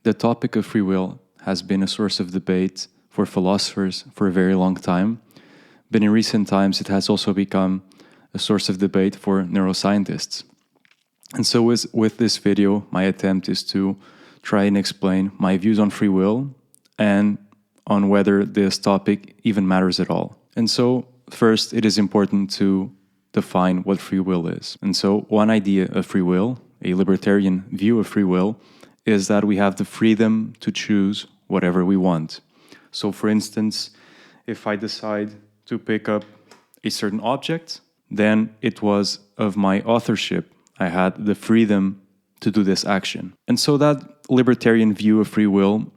The topic of free will has been a source of debate for philosophers for a very long time, but in recent times it has also become a source of debate for neuroscientists. And so with this video, my attempt is to try and explain my views on free will and on whether this topic even matters at all. And so first, it is important to define what free will is. And so one idea of free will, a libertarian view of free will, is that we have the freedom to choose whatever we want. So for instance, if I decide to pick up a certain object, then it was of my authorship. I had the freedom to do this action. And so that libertarian view of free will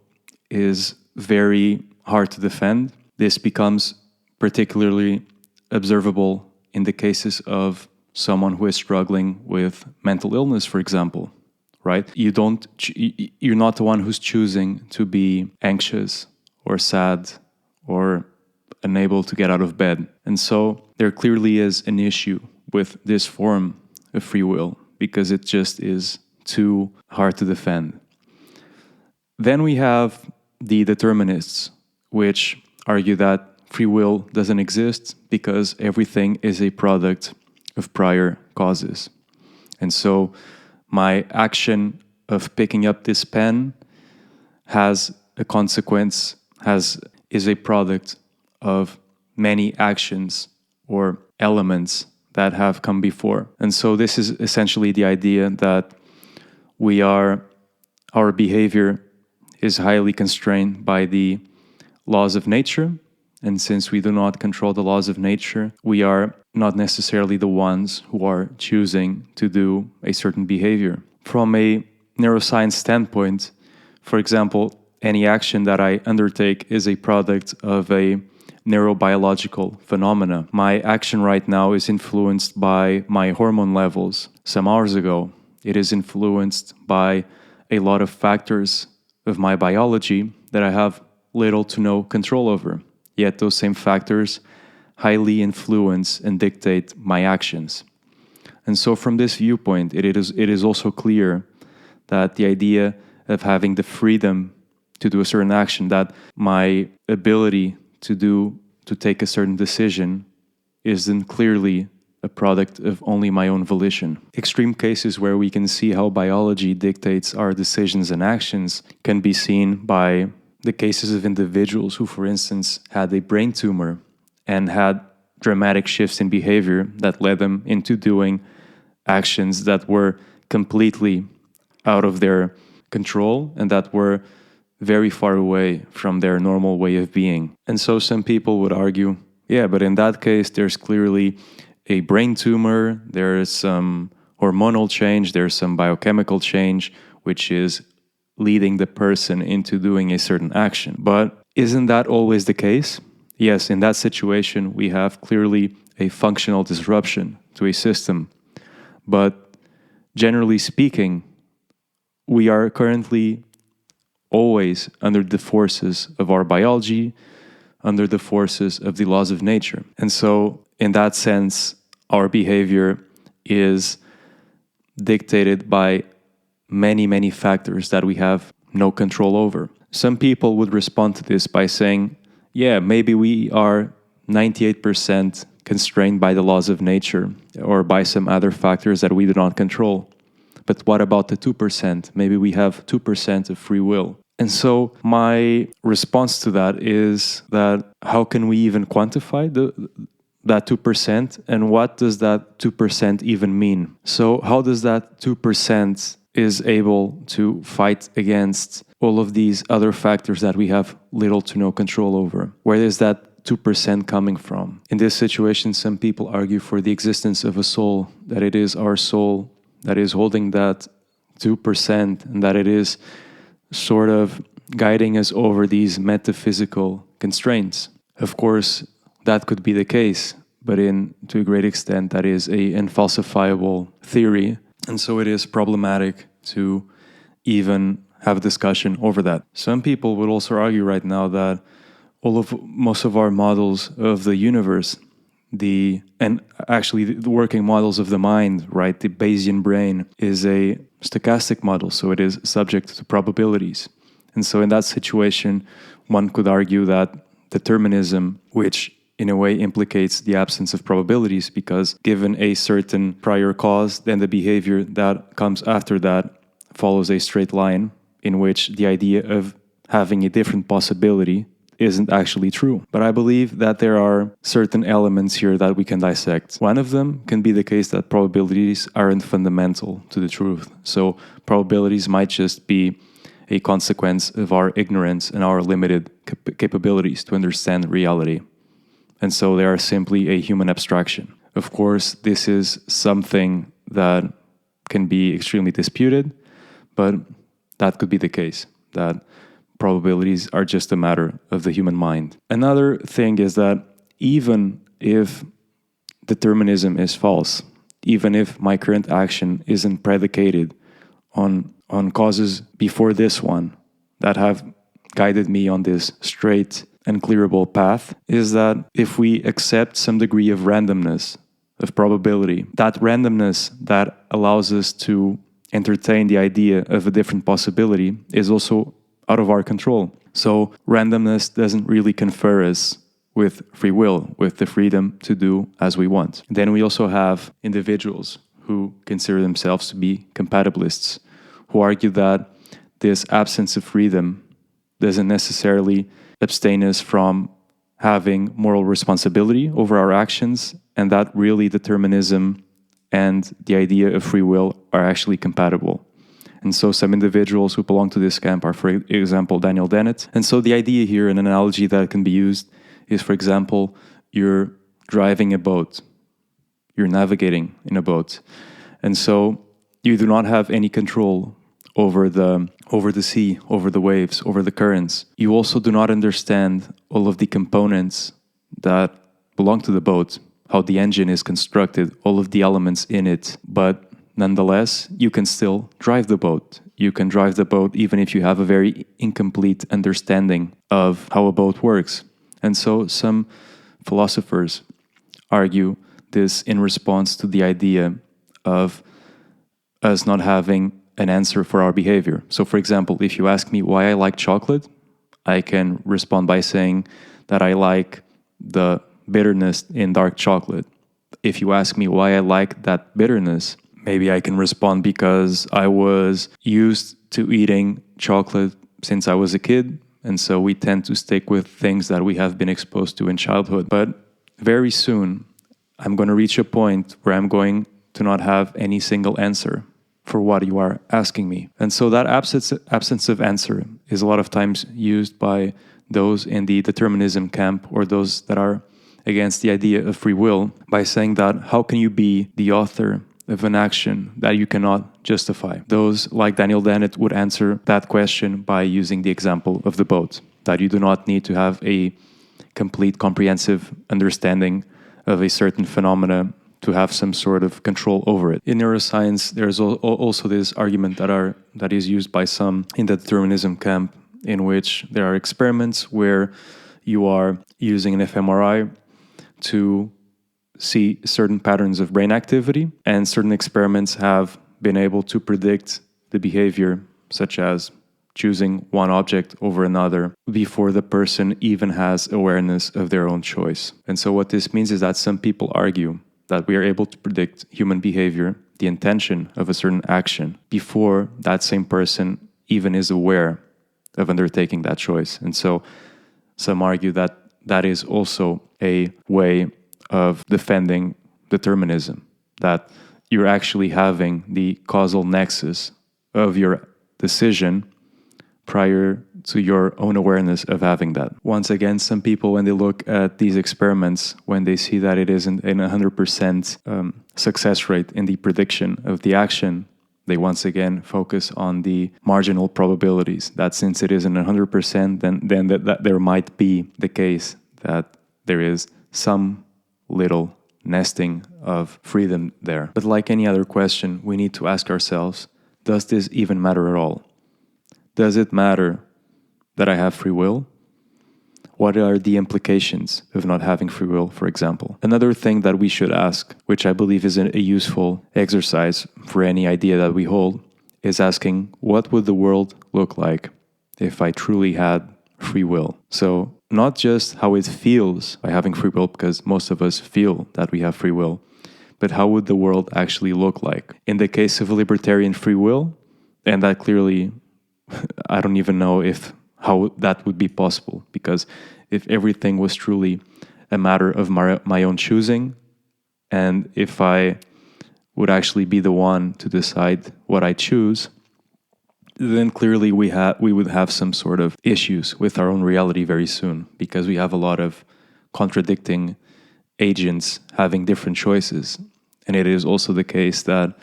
is very hard to defend. This becomes particularly observable in the cases of someone who is struggling with mental illness, for example, right? You're not the one who's choosing to be anxious or sad or unable to get out of bed. And so there clearly is an issue with this form of free will because it just is too hard to defend. Then we have the determinists, which argue that free will doesn't exist because everything is a product of prior causes. And so my action of picking up this pen has a consequence, is a product of many actions or elements that have come before. And so this is essentially the idea that our behavior is highly constrained by the laws of nature. And since we do not control the laws of nature, we are not necessarily the ones who are choosing to do a certain behavior. From a neuroscience standpoint, for example, any action that I undertake is a product of a neurobiological phenomena. My action right now is influenced by my hormone levels some hours ago. It is influenced by a lot of factors of my biology that I have little to no control over. Yet those same factors highly influence and dictate my actions. And so from this viewpoint, it is also clear that the idea of having the freedom to do a certain action, that my ability to take a certain decision isn't clearly a product of only my own volition. Extreme cases where we can see how biology dictates our decisions and actions can be seen by the cases of individuals who, for instance, had a brain tumor and had dramatic shifts in behavior that led them into doing actions that were completely out of their control and that were very far away from their normal way of being. And so some people would argue, yeah, but in that case, there's clearly a brain tumor, there is some hormonal change, there's some biochemical change, which is leading the person into doing a certain action. But isn't that always the case? Yes, in that situation, we have clearly a functional disruption to a system. But generally speaking, we are currently always under the forces of our biology, under the forces of the laws of nature. And so, in that sense, our behavior is dictated by many, many factors that we have no control over. Some people would respond to this by saying, yeah, maybe we are 98% constrained by the laws of nature or by some other factors that we do not control. But what about the 2%? Maybe we have 2% of free will. And so my response to that is that how can we even quantify that 2%? And what does that 2% even mean? So how does that 2% is able to fight against all of these other factors that we have little to no control over? Where is that 2% coming from? In this situation, some people argue for the existence of a soul, that it is our soul that is holding that 2% and that it is sort of guiding us over these metaphysical constraints. Of course, that could be the case, but to a great extent, that is an infalsifiable theory. And so it is problematic to even have a discussion over that. Some people would also argue right now that most of our models of the universe, and actually the working models of the mind, right? The Bayesian brain is a stochastic model, so it is subject to probabilities. And so in that situation, one could argue that determinism, which in a way implicates the absence of probabilities, because given a certain prior cause, then the behavior that comes after that follows a straight line, in which the idea of having a different possibility isn't actually true. But I believe that there are certain elements here that we can dissect. One of them can be the case that probabilities aren't fundamental to the truth. So probabilities might just be a consequence of our ignorance and our limited capabilities to understand reality. And so they are simply a human abstraction. Of course, this is something that can be extremely disputed, but that could be the case, that probabilities are just a matter of the human mind. Another thing is that even if determinism is false, even if my current action isn't predicated on causes before this one that have guided me on this straight and clearable path, is that if we accept some degree of randomness, of probability, that randomness that allows us to entertain the idea of a different possibility is also out of our control. So randomness doesn't really confer us with free will, with the freedom to do as we want. Then we also have individuals who consider themselves to be compatibilists, who argue that this absence of freedom doesn't necessarily abstain us from having moral responsibility over our actions, and that really determinism and the idea of free will are actually compatible. And so some individuals who belong to this camp are, for example, Daniel Dennett. And so the idea here, an analogy that can be used is, for example, you're driving a boat, you're navigating in a boat. And so you do not have any control over the sea, over the waves, over the currents. You also do not understand all of the components that belong to the boat, how the engine is constructed, all of the elements in it. But nonetheless, you can still drive the boat. You can drive the boat even if you have a very incomplete understanding of how a boat works. And so some philosophers argue this in response to the idea of us not having an answer for our behavior. So for example, if you ask me why I like chocolate, I can respond by saying that I like the bitterness in dark chocolate. If you ask me why I like that bitterness, maybe I can respond because I was used to eating chocolate since I was a kid, and so we tend to stick with things that we have been exposed to in childhood. But very soon, I'm going to reach a point where I'm going to not have any single answer for what you are asking me. And so that absence of answer is a lot of times used by those in the determinism camp, or those that are against the idea of free will, by saying that how can you be the author of an action that you cannot justify? Those like Daniel Dennett would answer that question by using the example of the boat, that you do not need to have a complete comprehensive understanding of a certain phenomena to have some sort of control over it. In neuroscience, there's also this argument that is used by some in the determinism camp, in which there are experiments where you are using an fMRI to see certain patterns of brain activity, and certain experiments have been able to predict the behavior, such as choosing one object over another, before the person even has awareness of their own choice. And so what this means is that some people argue that we are able to predict human behavior, the intention of a certain action, before that same person even is aware of undertaking that choice. And so some argue that that is also a way of defending determinism, that you're actually having the causal nexus of your decision prior to your own awareness of having that. Once again, some people, when they look at these experiments, when they see that it isn't an 100% success rate in the prediction of the action, they once again focus on the marginal probabilities, that since it isn't 100%, then that there might be the case that there is some little nesting of freedom there. But like any other question, we need to ask ourselves, does this even matter at all? Does it matter that I have free will? What are the implications of not having free will, for example? Another thing that we should ask, which I believe is a useful exercise for any idea that we hold, is asking, what would the world look like if I truly had free will? So not just how it feels by having free will, because most of us feel that we have free will, but how would the world actually look like? In the case of libertarian free will, and that clearly, I don't even know how that would be possible, because if everything was truly a matter of my own choosing, and if I would actually be the one to decide what I choose, then clearly we would have some sort of issues with our own reality very soon, because we have a lot of contradicting agents having different choices. And it is also the case that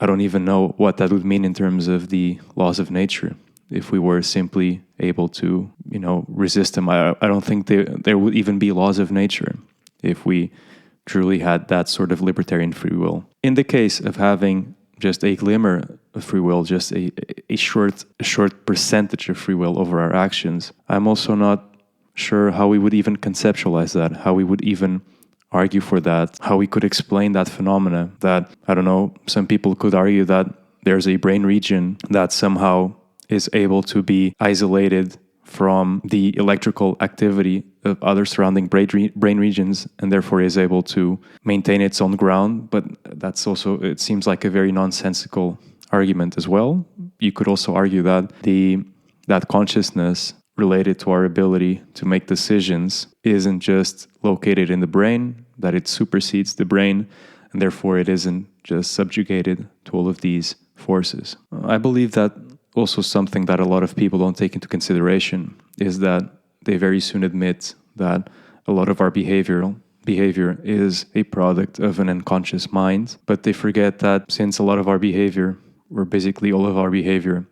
I don't even know what that would mean in terms of the laws of nature. If we were simply able to, resist them, I don't think there would even be laws of nature if we truly had that sort of libertarian free will. In the case of having just a glimmer of free will, just a short percentage of free will over our actions, I'm also not sure how we would even conceptualize that, how we would even argue for that, how we could explain that phenomena that, I don't know, some people could argue that there's a brain region that somehow is able to be isolated from the electrical activity of other surrounding brain regions and therefore is able to maintain its own ground. But that's also, it seems like a very nonsensical argument as well. You could also argue that that consciousness related to our ability to make decisions isn't just located in the brain, that it supersedes the brain, and therefore it isn't just subjugated to all of these forces. I believe that also something that a lot of people don't take into consideration is that they very soon admit that a lot of our behavior is a product of an unconscious mind, but they forget that since a lot of our behavior, or basically all of our behavior,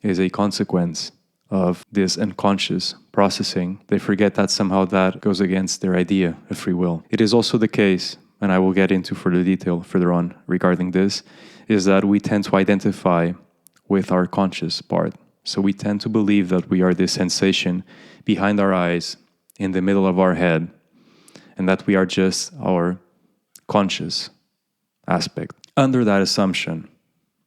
is a consequence of this unconscious processing, they forget that somehow that goes against their idea of free will. It is also the case, and I will get into further detail further on regarding this, is that we tend to identify with our conscious part. So we tend to believe that we are this sensation behind our eyes, in the middle of our head, and that we are just our conscious aspect. Under that assumption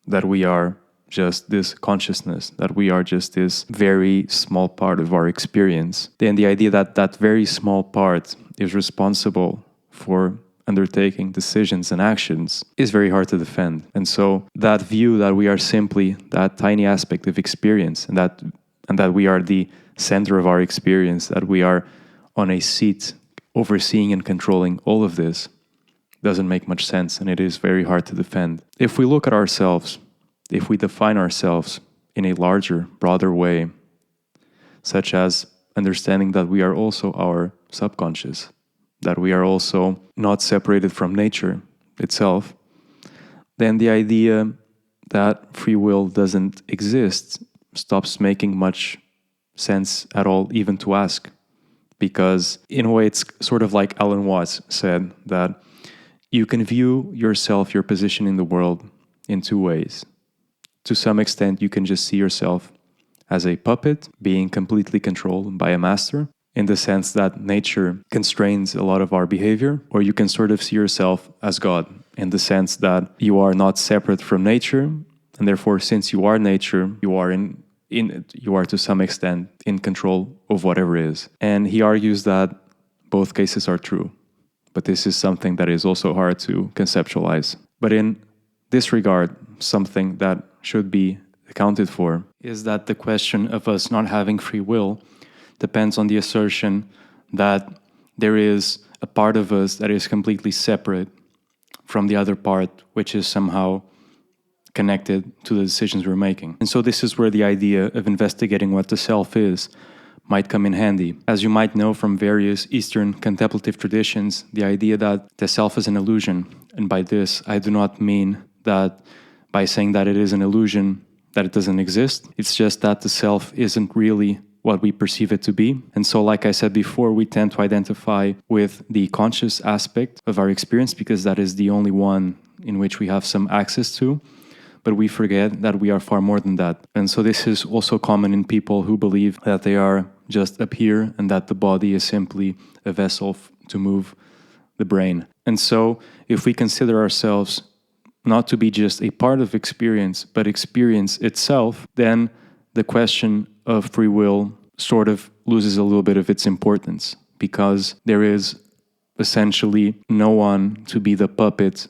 that we are just this consciousness, that we are just this very small part of our experience, then the idea that that very small part is responsible for undertaking decisions and actions is very hard to defend. And so that view that we are simply that tiny aspect of experience, and that we are the center of our experience, that we are on a seat overseeing and controlling all of this, doesn't make much sense, and it is very hard to defend. If we look at ourselves, if we define ourselves in a larger, broader way, such as understanding that we are also our subconscious, that we are also not separated from nature itself, then the idea that free will doesn't exist stops making much sense at all, even to ask. Because in a way, it's sort of like Alan Watts said, that you can view yourself, your position in the world, in two ways. To some extent, you can just see yourself as a puppet being completely controlled by a master, in the sense that nature constrains a lot of our behavior, or you can sort of see yourself as God, in the sense that you are not separate from nature, and therefore, since you are nature, you are to some extent in control of whatever is. And he argues that both cases are true, but this is something that is also hard to conceptualize. But in this regard, something that should be accounted for is that the question of us not having free will depends on the assertion that there is a part of us that is completely separate from the other part, which is somehow connected to the decisions we're making. And so this is where the idea of investigating what the self is might come in handy. As you might know from various Eastern contemplative traditions, the idea that the self is an illusion, and by this I do not mean that by saying that it is an illusion, that it doesn't exist. It's just that the self isn't really what we perceive it to be. And so, like I said before, we tend to identify with the conscious aspect of our experience because that is the only one in which we have some access to. But we forget that we are far more than that. And so this is also common in people who believe that they are just appear and that the body is simply a vessel to move the brain. And so if we consider ourselves not to be just a part of experience, but experience itself, then the question of free will sort of loses a little bit of its importance, because there is essentially no one to be the puppet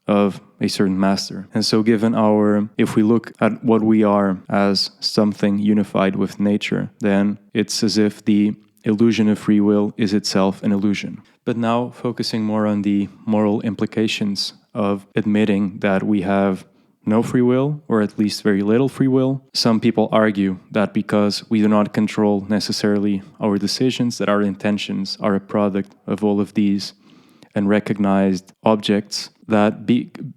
of a certain master. And so if we look at what we are as something unified with nature, then it's as if the illusion of free will is itself an illusion. But now focusing more on the moral implications of admitting that we have no free will, or at least very little free will. Some people argue that because we do not control necessarily our decisions, that our intentions are a product of all of these unrecognized objects, that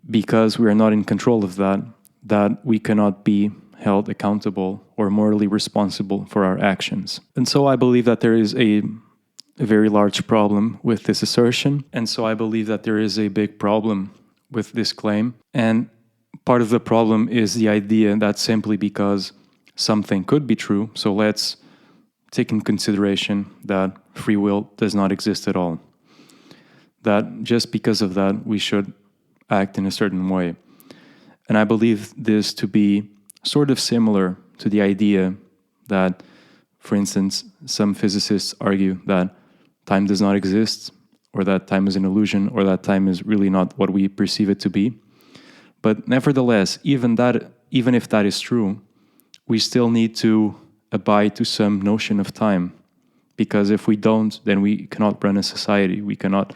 because we are not in control of that we cannot be held accountable or morally responsible for our actions. And so I believe that there is a very large problem with this assertion. And so I believe that there is a big problem with this claim. And part of the problem is the idea that simply because something could be true, so let's take in consideration that free will does not exist at all, that just because of that, we should act in a certain way. And I believe this to be sort of similar to the idea that, for instance, some physicists argue that time does not exist, or that time is an illusion, or that time is really not what we perceive it to be. But nevertheless, even if that is true, we still need to abide to some notion of time. Because if we don't, then we cannot run a society. We cannot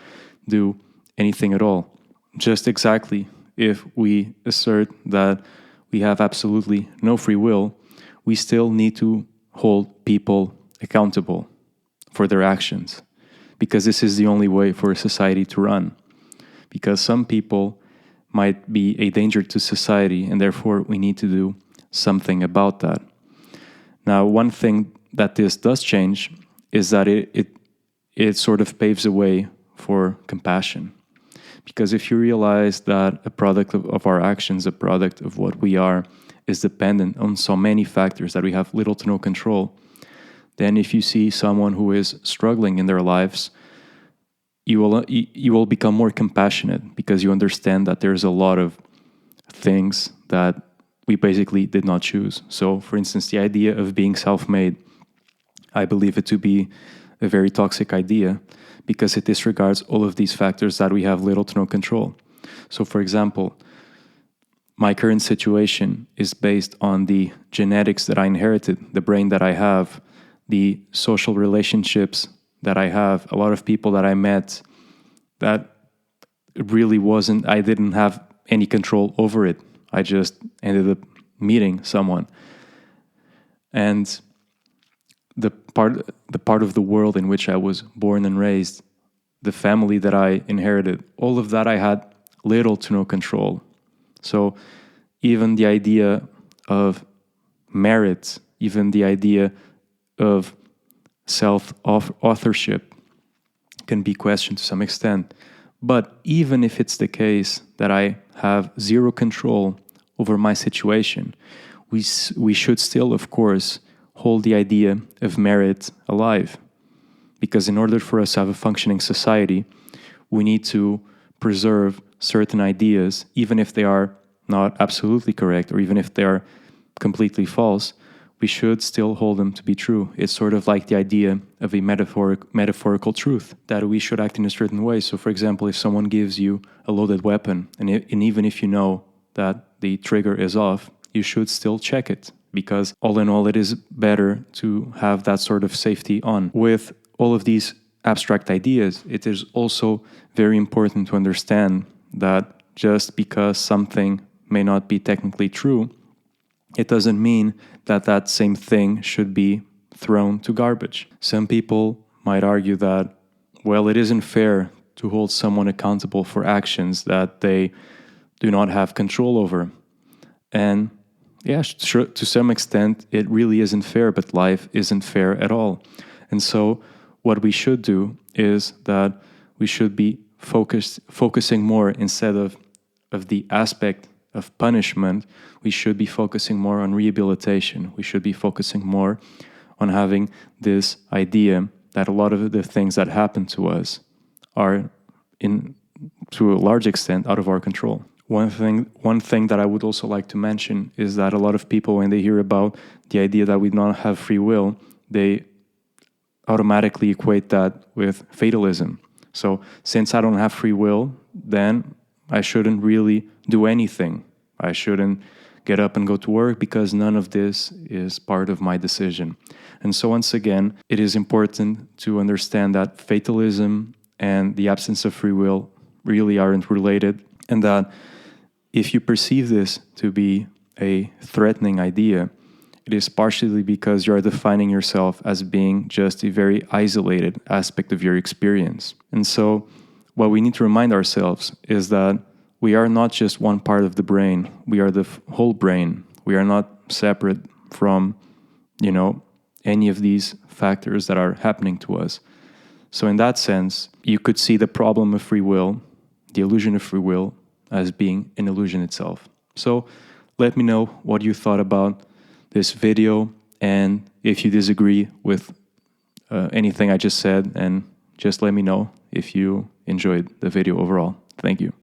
do anything at all. Just exactly if we assert that we have absolutely no free will, we still need to hold people accountable for their actions. Because this is the only way for a society to run. Because some people might be a danger to society, and therefore we need to do something about that. Now, one thing that this does change is that it sort of paves the way for compassion. Because if you realize that a product of our actions, a product of what we are, is dependent on so many factors that we have little to no control, then if you see someone who is struggling in their lives, you will become more compassionate, because you understand that there's a lot of things that we basically did not choose. So, for instance, the idea of being self-made, I believe it to be a very toxic idea, because it disregards all of these factors that we have little to no control. So, for example, my current situation is based on the genetics that I inherited, the brain that I have, the social relationships that I have, a lot of people that I met that really I didn't have any control over it. I just ended up meeting someone. And the part of the world in which I was born and raised, the family that I inherited, all of that I had little to no control. So even the idea of merit, even the idea of self-authorship can be questioned to some extent. But even if it's the case that I have zero control over my situation, we should still, of course, hold the idea of merit alive. Because in order for us to have a functioning society, we need to preserve certain ideas, even if they are not absolutely correct, or even if they are completely false, we should still hold them to be true. It's sort of like the idea of a metaphorical truth, that we should act in a certain way. So, for example, if someone gives you a loaded weapon, and even if you know that the trigger is off, you should still check it, because all in all, it is better to have that sort of safety on. With all of these abstract ideas, it is also very important to understand that just because something may not be technically true, it doesn't mean that that same thing should be thrown to garbage. Some people might argue that, well, it isn't fair to hold someone accountable for actions that they do not have control over. And yeah, sure, to some extent, it really isn't fair, but life isn't fair at all. And so what we should do is that we should be focusing more, instead of the aspect of punishment, we should be focusing more on rehabilitation. We should be focusing more on having this idea that a lot of the things that happen to us are, to a large extent, out of our control. One thing that I would also like to mention is that a lot of people, when they hear about the idea that we don't have free will, they automatically equate that with fatalism. So since I don't have free will, then I shouldn't really do anything. I shouldn't get up and go to work because none of this is part of my decision. And so once again, it is important to understand that fatalism and the absence of free will really aren't related, and that if you perceive this to be a threatening idea, it is partially because you are defining yourself as being just a very isolated aspect of your experience. And so what we need to remind ourselves is that we are not just one part of the brain. We are the whole brain. We are not separate from, any of these factors that are happening to us. So in that sense, you could see the problem of free will, the illusion of free will, as being an illusion itself. So let me know what you thought about this video, and if you disagree with anything I just said, and just let me know if you enjoyed the video overall. Thank you.